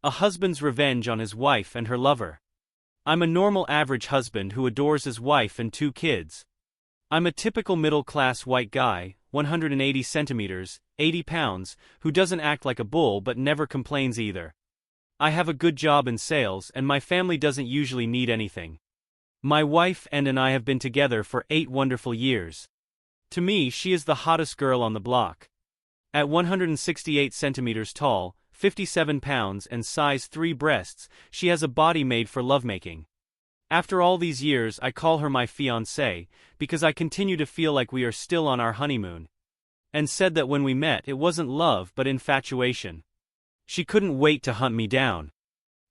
A husband's revenge on his wife and her lover. I'm a normal average husband who adores his wife and 2 kids. I'm a typical middle-class white guy, 180 centimeters, 80 pounds, who doesn't act like a bull but never complains either. I have a good job in sales and my family doesn't usually need anything. My wife and I have been together for 8 wonderful years. To me, she is the hottest girl on the block. At 168 centimeters tall, 57 pounds and size 3 breasts, she has a body made for lovemaking. After all these years I call her my fiancée, because I continue to feel like we are still on our honeymoon. And said that when we met it wasn't love but infatuation. She couldn't wait to hunt me down.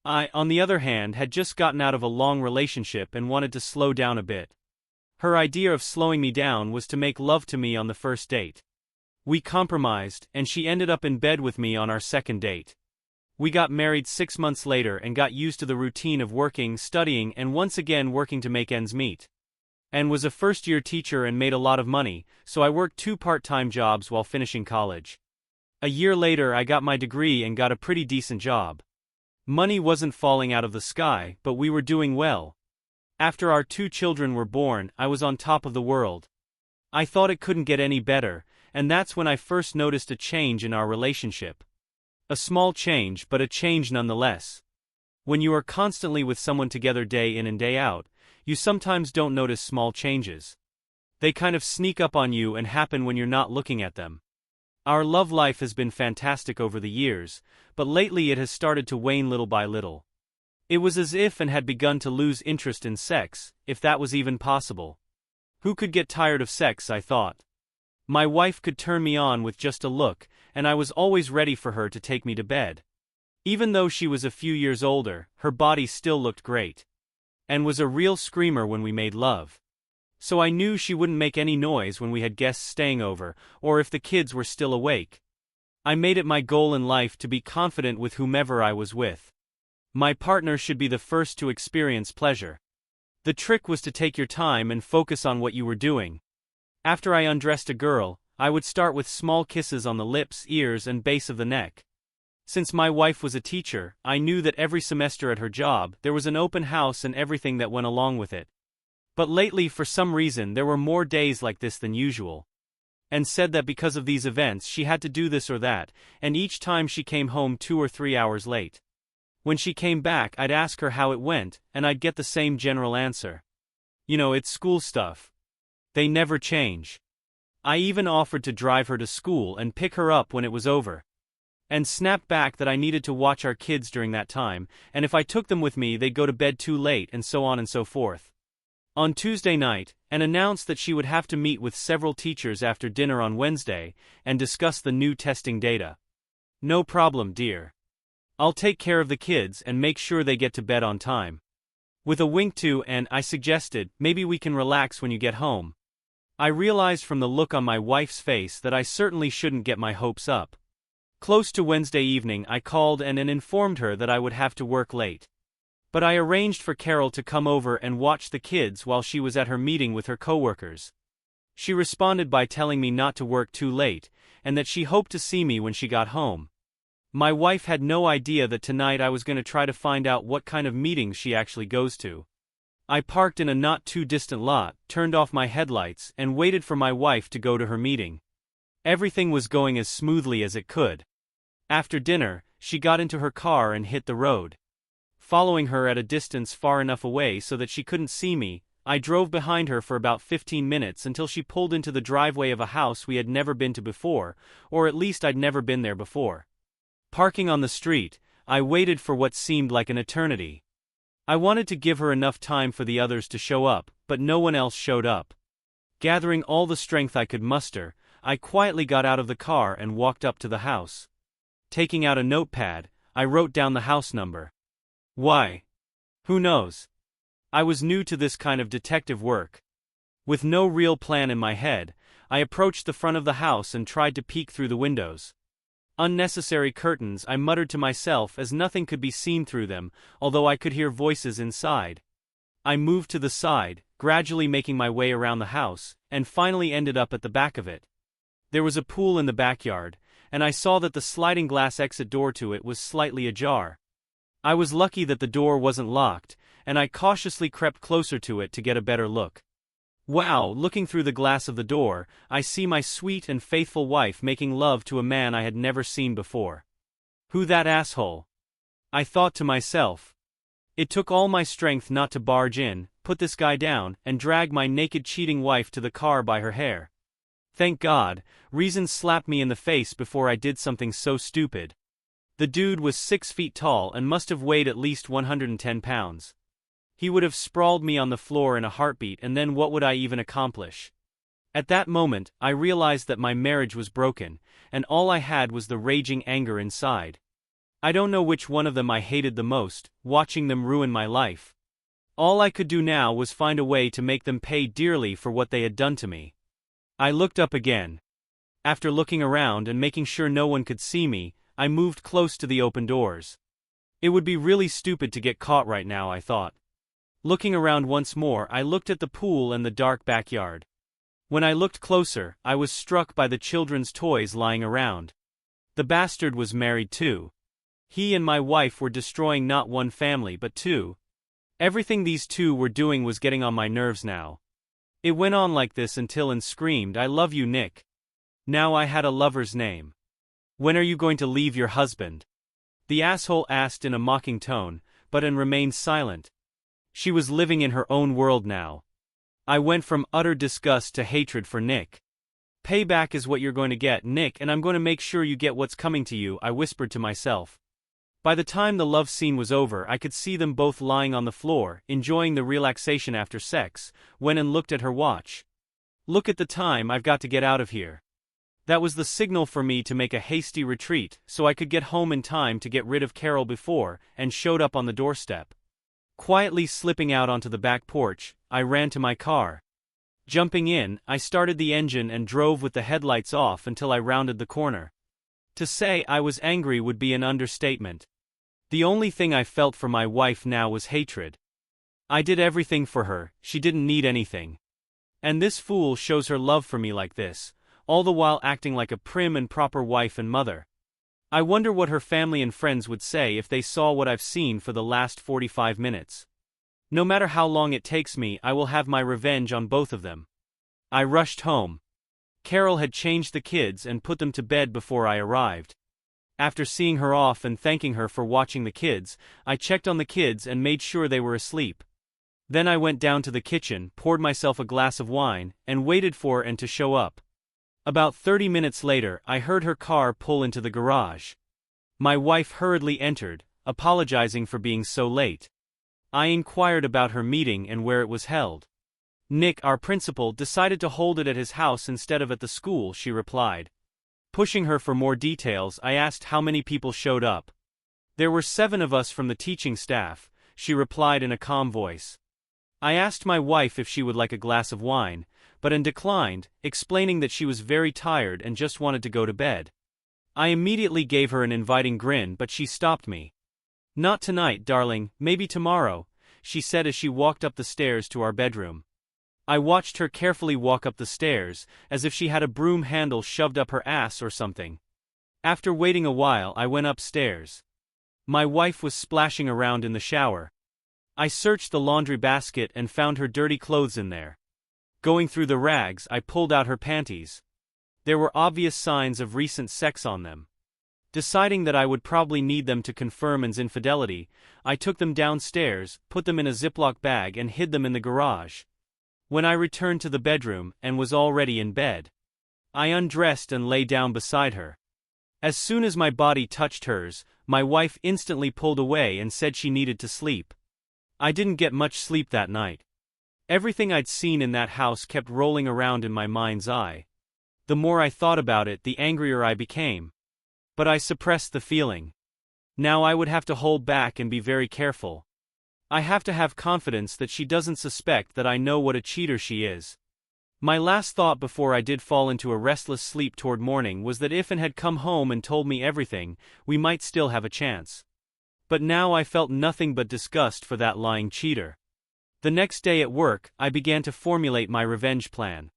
I, on the other hand, had just gotten out of a long relationship and wanted to slow down a bit. Her idea of slowing me down was to make love to me on the first date. We compromised, and she ended up in bed with me on our second date. We got married 6 months later and got used to the routine of working, studying, and once again working to make ends meet. And was a first-year teacher and made a lot of money, so I worked 2 part-time jobs while finishing college. A year later I got my degree and got a pretty decent job. Money wasn't falling out of the sky, but we were doing well. After our 2 children were born, I was on top of the world. I thought it couldn't get any better, and that's when I first noticed a change in our relationship. A small change, but a change nonetheless. When you are constantly with someone together day in and day out, you sometimes don't notice small changes. They kind of sneak up on you and happen when you're not looking at them. Our love life has been fantastic over the years, but lately it has started to wane little by little. It was as if and had begun to lose interest in sex, if that was even possible. Who could get tired of sex, I thought. My wife could turn me on with just a look, and I was always ready for her to take me to bed. Even though she was a few years older, her body still looked great. And was a real screamer when we made love. So I knew she wouldn't make any noise when we had guests staying over, or if the kids were still awake. I made it my goal in life to be confident with whomever I was with. My partner should be the first to experience pleasure. The trick was to take your time and focus on what you were doing. After I undressed a girl, I would start with small kisses on the lips, ears, and base of the neck. Since my wife was a teacher, I knew that every semester at her job there was an open house and everything that went along with it. But lately, for some reason, there were more days like this than usual. And said that because of these events she had to do this or that, and each time she came home 2 or 3 hours late. When she came back I'd ask her how it went, and I'd get the same general answer. You know, it's school stuff. They never change. I even offered to drive her to school and pick her up when it was over. And snapped back that I needed to watch our kids during that time, and if I took them with me they'd go to bed too late, and so on and so forth. On Tuesday night, and announced that she would have to meet with several teachers after dinner on Wednesday, and discuss the new testing data. No problem, dear. I'll take care of the kids and make sure they get to bed on time. With a wink to, and I suggested, maybe we can relax when you get home. I realized from the look on my wife's face that I certainly shouldn't get my hopes up. Close to Wednesday evening I called and informed her that I would have to work late. But I arranged for Carol to come over and watch the kids while she was at her meeting with her coworkers. She responded by telling me not to work too late, and that she hoped to see me when she got home. My wife had no idea that tonight I was going to try to find out what kind of meetings she actually goes to. I parked in a not too distant lot, turned off my headlights, and waited for my wife to go to her meeting. Everything was going as smoothly as it could. After dinner, she got into her car and hit the road. Following her at a distance far enough away so that she couldn't see me, I drove behind her for about 15 minutes until she pulled into the driveway of a house we had never been to before, or at least I'd never been there before. Parking on the street, I waited for what seemed like an eternity. I wanted to give her enough time for the others to show up, but no one else showed up. Gathering all the strength I could muster, I quietly got out of the car and walked up to the house. Taking out a notepad, I wrote down the house number. Why? Who knows? I was new to this kind of detective work. With no real plan in my head, I approached the front of the house and tried to peek through the windows. Unnecessary curtains, I muttered to myself as nothing could be seen through them, although I could hear voices inside. I moved to the side, gradually making my way around the house, and finally ended up at the back of it. There was a pool in the backyard, and I saw that the sliding glass exit door to it was slightly ajar. I was lucky that the door wasn't locked, and I cautiously crept closer to it to get a better look. Wow, looking through the glass of the door, I see my sweet and faithful wife making love to a man I had never seen before. Who that asshole? I thought to myself. It took all my strength not to barge in, put this guy down, and drag my naked cheating wife to the car by her hair. Thank God, reason slapped me in the face before I did something so stupid. The dude was 6 feet tall and must have weighed at least 110 pounds. He would have sprawled me on the floor in a heartbeat, and then what would I even accomplish? At that moment, I realized that my marriage was broken, and all I had was the raging anger inside. I don't know which one of them I hated the most, watching them ruin my life. All I could do now was find a way to make them pay dearly for what they had done to me. I looked up again. After looking around and making sure no one could see me, I moved close to the open doors. It would be really stupid to get caught right now, I thought. Looking around once more, I looked at the pool and the dark backyard. When I looked closer, I was struck by the children's toys lying around. The bastard was married too. He and my wife were destroying not one family but two. Everything these two were doing was getting on my nerves now. It went on like this until and screamed, "I love you, Nick." Now I had a lover's name. "When are you going to leave your husband?" the asshole asked in a mocking tone, but remained silent. She was living in her own world now. I went from utter disgust to hatred for Nick. "Payback is what you're going to get, Nick, and I'm going to make sure you get what's coming to you," I whispered to myself. By the time the love scene was over, I could see them both lying on the floor, enjoying the relaxation after sex, went and looked at her watch. "Look at the time, I've got to get out of here." That was the signal for me to make a hasty retreat, so I could get home in time to get rid of Carol before, and showed up on the doorstep. Quietly slipping out onto the back porch, I ran to my car. Jumping in, I started the engine and drove with the headlights off until I rounded the corner. To say I was angry would be an understatement. The only thing I felt for my wife now was hatred. I did everything for her, she didn't need anything. And this fool shows her love for me like this, all the while acting like a prim and proper wife and mother. I wonder what her family and friends would say if they saw what I've seen for the last 45 minutes. No matter how long it takes me, I will have my revenge on both of them. I rushed home. Carol had changed the kids and put them to bed before I arrived. After seeing her off and thanking her for watching the kids, I checked on the kids and made sure they were asleep. Then I went down to the kitchen, poured myself a glass of wine, and waited for her to show up. About 30 minutes later, I heard her car pull into the garage. My wife hurriedly entered, apologizing for being so late. I inquired about her meeting and where it was held. "Nick, our principal, decided to hold it at his house instead of at the school," she replied. Pushing her for more details, I asked how many people showed up. "There were 7 of us from the teaching staff," she replied in a calm voice. I asked my wife if she would like a glass of wine, but declined, explaining that she was very tired and just wanted to go to bed. I immediately gave her an inviting grin, but she stopped me. "Not tonight, darling, maybe tomorrow," she said as she walked up the stairs to our bedroom. I watched her carefully walk up the stairs, as if she had a broom handle shoved up her ass or something. After waiting a while, I went upstairs. My wife was splashing around in the shower. I searched the laundry basket and found her dirty clothes in there. Going through the rags, I pulled out her panties. There were obvious signs of recent sex on them. Deciding that I would probably need them to confirm Anne's infidelity, I took them downstairs, put them in a Ziploc bag and hid them in the garage. When I returned to the bedroom, Anne was already in bed. I undressed and lay down beside her. As soon as my body touched hers, my wife instantly pulled away and said she needed to sleep. I didn't get much sleep that night. Everything I'd seen in that house kept rolling around in my mind's eye. The more I thought about it, the angrier I became. But I suppressed the feeling. Now I would have to hold back and be very careful. I have to have confidence that she doesn't suspect that I know what a cheater she is. My last thought before I did fall into a restless sleep toward morning was that if Anne had come home and told me everything, we might still have a chance. But now I felt nothing but disgust for that lying cheater. The next day at work, I began to formulate my revenge plan.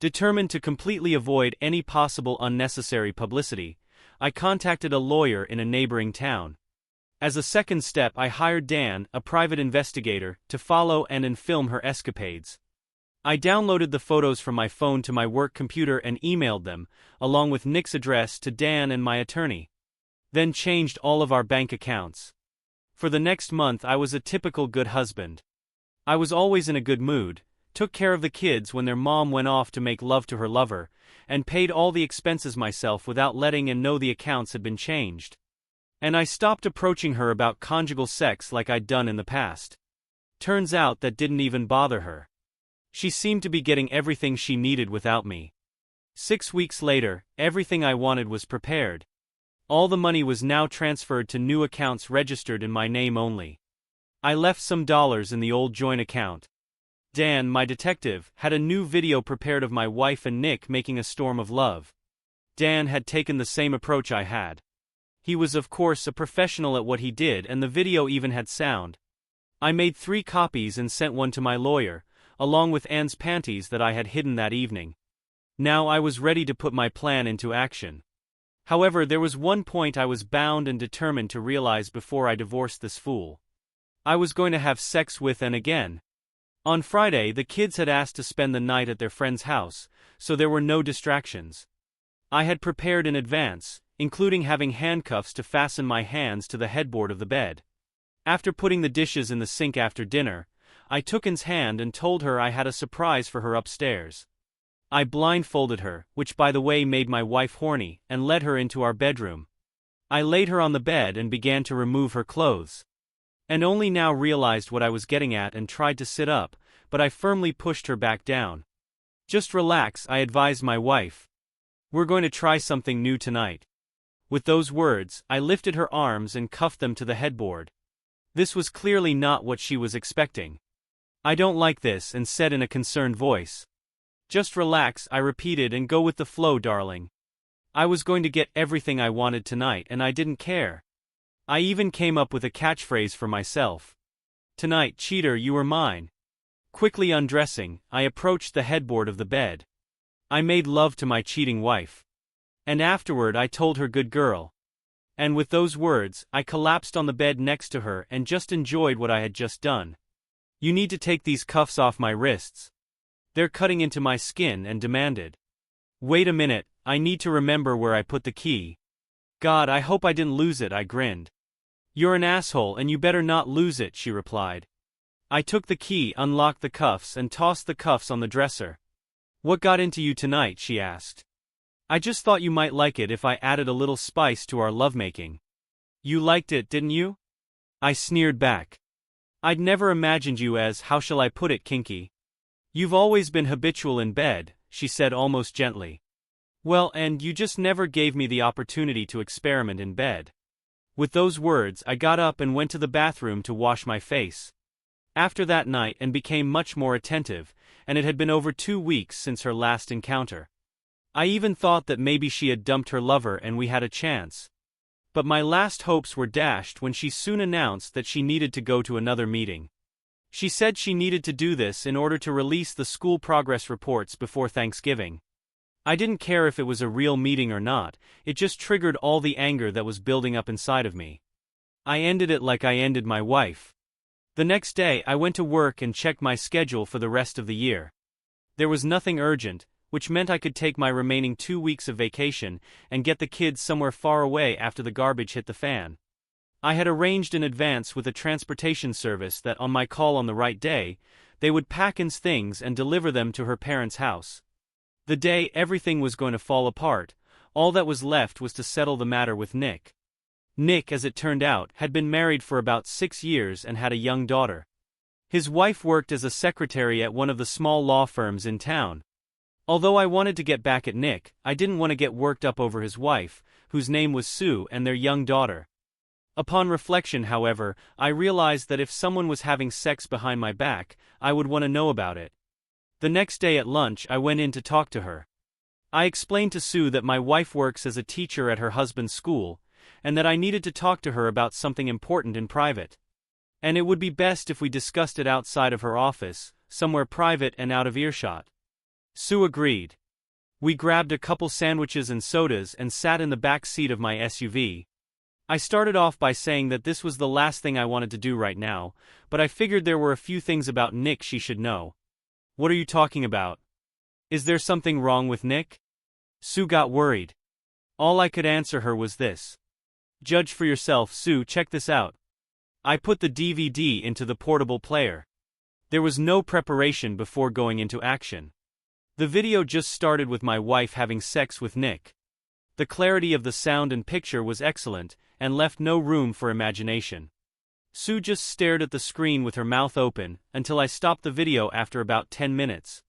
Determined to completely avoid any possible unnecessary publicity, I contacted a lawyer in a neighboring town. As a second step, I hired Dan, a private investigator, to follow and film her escapades. I downloaded the photos from my phone to my work computer and emailed them, along with Nick's address, to Dan and my attorney. Then changed all of our bank accounts. For the next month I was a typical good husband. I was always in a good mood, took care of the kids when their mom went off to make love to her lover, and paid all the expenses myself without letting him know the accounts had been changed. And I stopped approaching her about conjugal sex like I'd done in the past. Turns out that didn't even bother her. She seemed to be getting everything she needed without me. 6 weeks later, everything I wanted was prepared. All the money was now transferred to new accounts registered in my name only. I left some dollars in the old joint account. Dan, my detective, had a new video prepared of my wife and Nick making a storm of love. Dan had taken the same approach I had. He was of course a professional at what he did, and the video even had sound. I made 3 copies and sent one to my lawyer, along with Anne's panties that I had hidden that evening. Now I was ready to put my plan into action. However, there was one point I was bound and determined to realize before I divorced this fool. I was going to have sex with and again. On Friday, the kids had asked to spend the night at their friend's house, so there were no distractions. I had prepared in advance, including having handcuffs to fasten my hands to the headboard of the bed. After putting the dishes in the sink after dinner, I took Anne's hand and told her I had a surprise for her upstairs. I blindfolded her, which by the way made my wife horny, and led her into our bedroom. I laid her on the bed and began to remove her clothes. And only now realized what I was getting at and tried to sit up, but I firmly pushed her back down. Just relax, I advised my wife. We're going to try something new tonight. With those words, I lifted her arms and cuffed them to the headboard. This was clearly not what she was expecting. I don't like this, and said in a concerned voice. Just relax, I repeated, and go with the flow, darling. I was going to get everything I wanted tonight, and I didn't care. I even came up with a catchphrase for myself. Tonight, cheater, you were mine. Quickly undressing, I approached the headboard of the bed. I made love to my cheating wife. And afterward I told her good girl. And with those words, I collapsed on the bed next to her and just enjoyed what I had just done. You need to take these cuffs off my wrists. They're cutting into my skin, and demanded. Wait a minute, I need to remember where I put the key. God, I hope I didn't lose it, I grinned. You're an asshole and you better not lose it, she replied. I took the key, unlocked the cuffs, and tossed the cuffs on the dresser. What got into you tonight, she asked. I just thought you might like it if I added a little spice to our lovemaking. You liked it, didn't you? I sneered back. I'd never imagined you as, how shall I put it, kinky. You've always been habitual in bed, she said almost gently. Well, and you just never gave me the opportunity to experiment in bed. With those words, I got up and went to the bathroom to wash my face. After that night, Anne became much more attentive, and it had been over 2 weeks since her last encounter. I even thought that maybe she had dumped her lover and we had a chance. But my last hopes were dashed when she soon announced that she needed to go to another meeting. She said she needed to do this in order to release the school progress reports before Thanksgiving. I didn't care if it was a real meeting or not, it just triggered all the anger that was building up inside of me. I ended it like I ended my wife. The next day I went to work and checked my schedule for the rest of the year. There was nothing urgent, which meant I could take my remaining 2 weeks of vacation and get the kids somewhere far away after the garbage hit the fan. I had arranged in advance with a transportation service that on my call on the right day, they would pack Anne's things and deliver them to her parents' house. The day everything was going to fall apart, all that was left was to settle the matter with Nick. Nick, as it turned out, had been married for about 6 years and had a young daughter. His wife worked as a secretary at one of the small law firms in town. Although I wanted to get back at Nick, I didn't want to get worked up over his wife, whose name was Sue, and their young daughter. Upon reflection, however, I realized that if someone was having sex behind my back, I would want to know about it. The next day at lunch I went in to talk to her. I explained to Sue that my wife works as a teacher at her husband's school, and that I needed to talk to her about something important in private. And it would be best if we discussed it outside of her office, somewhere private and out of earshot. Sue agreed. We grabbed a couple sandwiches and sodas and sat in the back seat of my SUV. I started off by saying that this was the last thing I wanted to do right now, but I figured there were a few things about Nick she should know. What are you talking about? Is there something wrong with Nick? Sue got worried. All I could answer her was this. Judge for yourself, Sue, check this out. I put the DVD into the portable player. There was no preparation before going into action. The video just started with my wife having sex with Nick. The clarity of the sound and picture was excellent, and left no room for imagination. Sue just stared at the screen with her mouth open, until I stopped the video after about 10 minutes.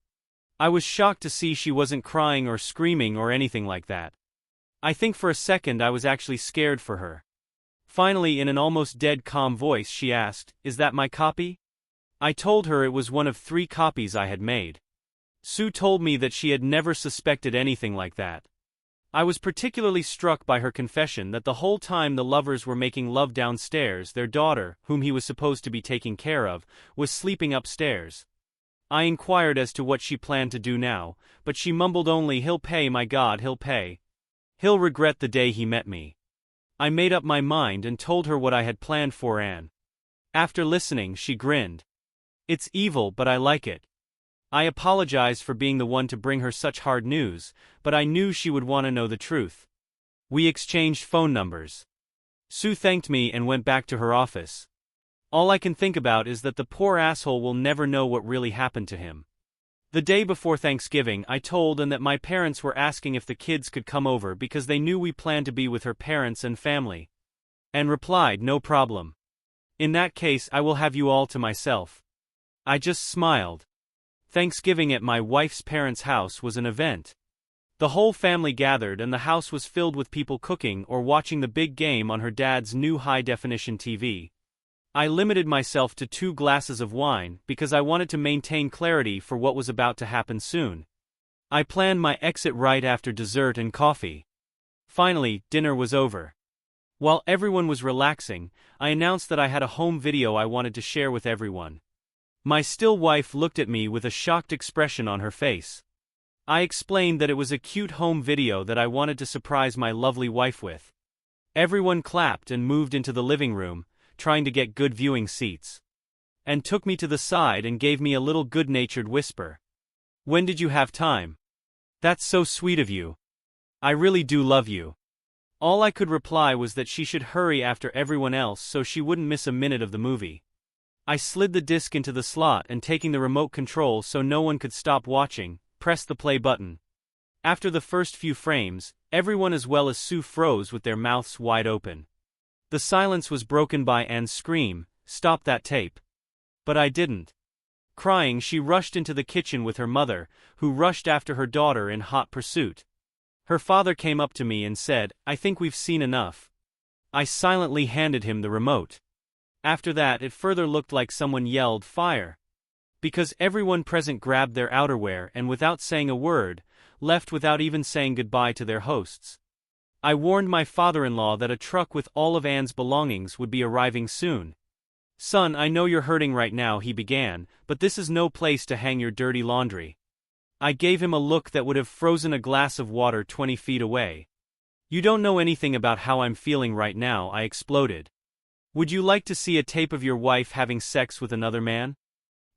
I was shocked to see she wasn't crying or screaming or anything like that. I think for a second I was actually scared for her. Finally, in an almost dead calm voice, she asked, "Is that my copy?" I told her it was one of 3 copies I had made. Sue told me that she had never suspected anything like that. I was particularly struck by her confession that the whole time the lovers were making love downstairs, their daughter, whom he was supposed to be taking care of, was sleeping upstairs. I inquired as to what she planned to do now, but she mumbled only, "He'll pay, my God, he'll pay. He'll regret the day he met me." I made up my mind and told her what I had planned for Anne. After listening, she grinned. "It's evil, but I like it." I apologized for being the one to bring her such hard news, but I knew she would want to know the truth. We exchanged phone numbers. Sue thanked me and went back to her office. All I can think about is that the poor asshole will never know what really happened to him. The day before Thanksgiving, I told Anne that my parents were asking if the kids could come over because they knew we planned to be with her parents and family. Anne replied, "No problem. In that case, I will have you all to myself." I just smiled. Thanksgiving at my wife's parents' house was an event. The whole family gathered and the house was filled with people cooking or watching the big game on her dad's new high-definition TV. I limited myself to 2 glasses of wine because I wanted to maintain clarity for what was about to happen soon. I planned my exit right after dessert and coffee. Finally, dinner was over. While everyone was relaxing, I announced that I had a home video I wanted to share with everyone. My still wife looked at me with a shocked expression on her face. I explained that it was a cute home video that I wanted to surprise my lovely wife with. Everyone clapped and moved into the living room, trying to get good viewing seats. And took me to the side and gave me a little good-natured whisper. "When did you have time? That's so sweet of you. I really do love you." All I could reply was that she should hurry after everyone else so she wouldn't miss a minute of the movie. I slid the disc into the slot and, taking the remote control so no one could stop watching, pressed the play button. After the first few frames, everyone as well as Sue froze with their mouths wide open. The silence was broken by Anne's scream, "Stop that tape." But I didn't. Crying, she rushed into the kitchen with her mother, who rushed after her daughter in hot pursuit. Her father came up to me and said, "I think we've seen enough." I silently handed him the remote. After that, it further looked like someone yelled, "Fire!" Because everyone present grabbed their outerwear and, without saying a word, left without even saying goodbye to their hosts. I warned my father-in-law that a truck with all of Anne's belongings would be arriving soon. "Son, I know you're hurting right now," he began, "but this is no place to hang your dirty laundry." I gave him a look that would have frozen a glass of water 20 feet away. "You don't know anything about how I'm feeling right now," I exploded. "Would you like to see a tape of your wife having sex with another man?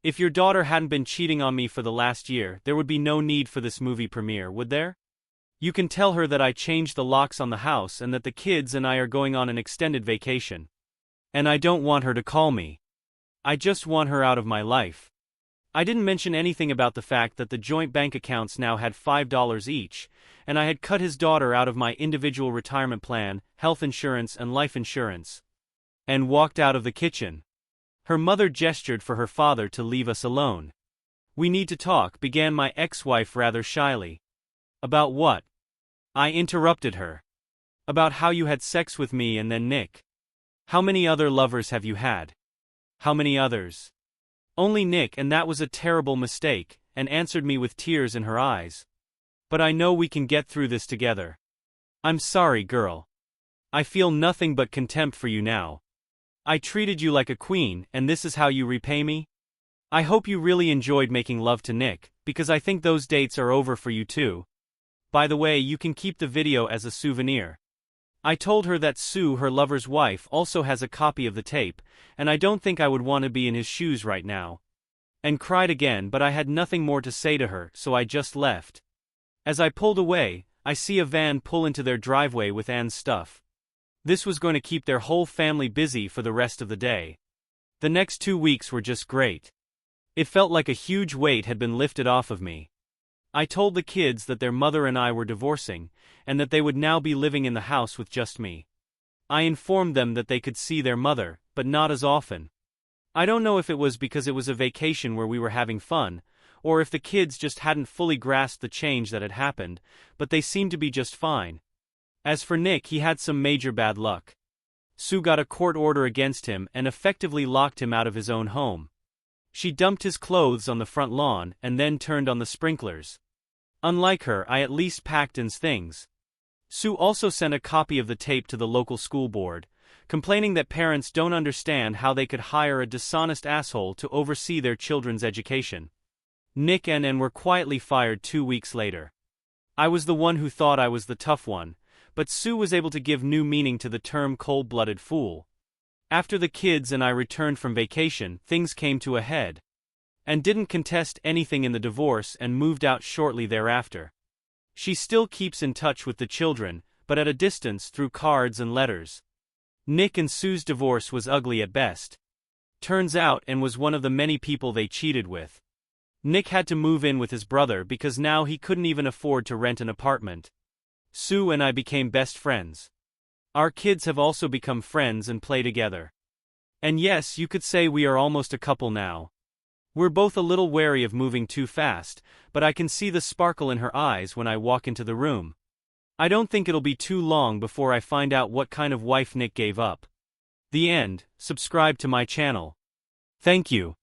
If your daughter hadn't been cheating on me for the last year, there would be no need for this movie premiere, would there? You can tell her that I changed the locks on the house and that the kids and I are going on an extended vacation. And I don't want her to call me. I just want her out of my life." I didn't mention anything about the fact that the joint bank accounts now had $5 each, and I had cut his daughter out of my individual retirement plan, health insurance and life insurance. And walked out of the kitchen. Her mother gestured for her father to leave us alone. "We need to talk," began my ex-wife rather shyly. "About what?" I interrupted her. "About how you had sex with me and then Nick. How many other lovers have you had?" "How many others?" "Only Nick, and that was a terrible mistake," and answered me with tears in her eyes. "But I know we can get through this together. I'm sorry, girl. I feel nothing but contempt for you now. I treated you like a queen, and this is how you repay me? I hope you really enjoyed making love to Nick, because I think those dates are over for you too. By the way, you can keep the video as a souvenir." I told her that Sue, her lover's wife, also has a copy of the tape, and I don't think I would want to be in his shoes right now. And cried again, but I had nothing more to say to her, so I just left. As I pulled away, I see a van pull into their driveway with Anne's stuff. This was going to keep their whole family busy for the rest of the day. The next 2 weeks were just great. It felt like a huge weight had been lifted off of me. I told the kids that their mother and I were divorcing, and that they would now be living in the house with just me. I informed them that they could see their mother, but not as often. I don't know if it was because it was a vacation where we were having fun, or if the kids just hadn't fully grasped the change that had happened, but they seemed to be just fine. As for Nick, he had some major bad luck. Sue got a court order against him and effectively locked him out of his own home. She dumped his clothes on the front lawn and then turned on the sprinklers. Unlike her, I at least packed Anne's things. Sue also sent a copy of the tape to the local school board, complaining that parents don't understand how they could hire a dishonest asshole to oversee their children's education. Nick and Anne were quietly fired 2 weeks later. I was the one who thought I was the tough one, but Sue was able to give new meaning to the term cold-blooded fool. After the kids and I returned from vacation, things came to a head. Anne didn't contest anything in the divorce and moved out shortly thereafter. She still keeps in touch with the children, but at a distance through cards and letters. Nick and Sue's divorce was ugly at best. Turns out Anne was one of the many people they cheated with. Nick had to move in with his brother because now he couldn't even afford to rent an apartment. Sue and I became best friends. Our kids have also become friends and play together. And yes, you could say we are almost a couple now. We're both a little wary of moving too fast, but I can see the sparkle in her eyes when I walk into the room. I don't think it'll be too long before I find out what kind of wife Nick gave up. The end. Subscribe to my channel. Thank you.